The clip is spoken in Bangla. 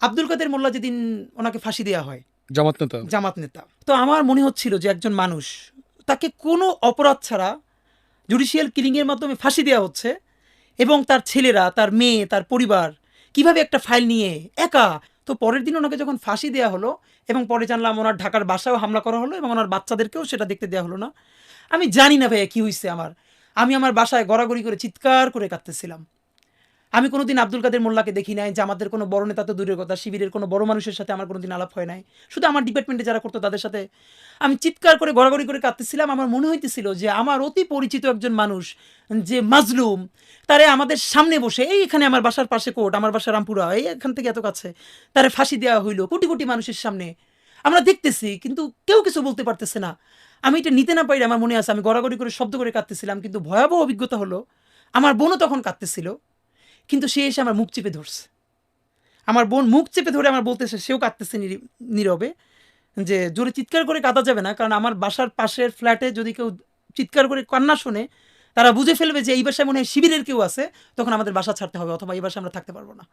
আব্দুল কাদের মোল্লা যেদিন ওনাকে ফাঁসি দেওয়া হয়, জামাত নেতা, তো আমার মনে হচ্ছিল যে একজন মানুষ, তাকে কোনো অপরাধ ছাড়া জুডিশিয়াল কিলিংয়ের মাধ্যমে ফাঁসি দেওয়া হচ্ছে, এবং তার ছেলেরা, তার মেয়ে, তার পরিবার কিভাবে একটা ফাইল নিয়ে একা। তো পরের দিন ওনাকে যখন ফাঁসি দেওয়া হলো, এবং পরে জানলাম ওনার ঢাকার বাসায়ও হামলা করা হলো এবং ওনার বাচ্চাদেরকেও সেটা দেখতে দেওয়া হলো না। আমি জানি না ভাইয়া কী হয়েছে আমার। আমি আমার বাসায় গড়াগড়ি করে চিৎকার করে কাঁদতেছিলাম। আমি কোনোদিন আব্দুল কাদের মোল্লাকে দেখি নাই, যে আমাদের কোনো বড় নেতা তো দূরের কথা, শিবিরের কোনো বড় মানুষের সাথে আমার কোনোদিন আলাপ হয় নাই, শুধু আমার ডিপার্টমেন্টে যারা করতো তাদের সাথে। আমি চিৎকার করে গড়াগড়ি করে কাঁদতেছিলাম। আমার মনে হইতেছিল যে আমার অতি পরিচিত একজন মানুষ, যে মাজলুম, তারে আমাদের সামনে বসে, এই এখানে আমার বাসার পাশে কোর্ট, আমার বাসা রামপুরা, এই এখান থেকে এত কাছে, তারে ফাঁসি দেওয়া হইলো কোটি কোটি মানুষের সামনে, আমরা দেখতেছি, কিন্তু কেউ কিছু বলতে পারতেছে না। আমি এটা নিতে না পারি, আমার মনে আছে আমি গড়াগড়ি করে শব্দ করে কাঁদতেছিলাম। কিন্তু ভয়াবহ অভিজ্ঞতা হলো, আমার বোনও তখন কাঁদতেছিল, কিন্তু সে এসে আমার মুখ চেপে ধরছে। আমার বোন মুখ চেপে ধরে আমার বলতেছে, সেও কাঁদতেছে নীরবে, যে জোরে চিৎকার করে কাঁদা যাবে না, কারণ আমার বাসার পাশের ফ্ল্যাটে যদি কেউ চিৎকার করে কান্না শোনে, তারা বুঝে ফেলবে যে এই বাসায় মনে হয় শিবিরের কেউ আছে, তখন আমাদের বাসা ছাড়তে হবে, অথবা এই বাসায় আমরা থাকতে পারবো না।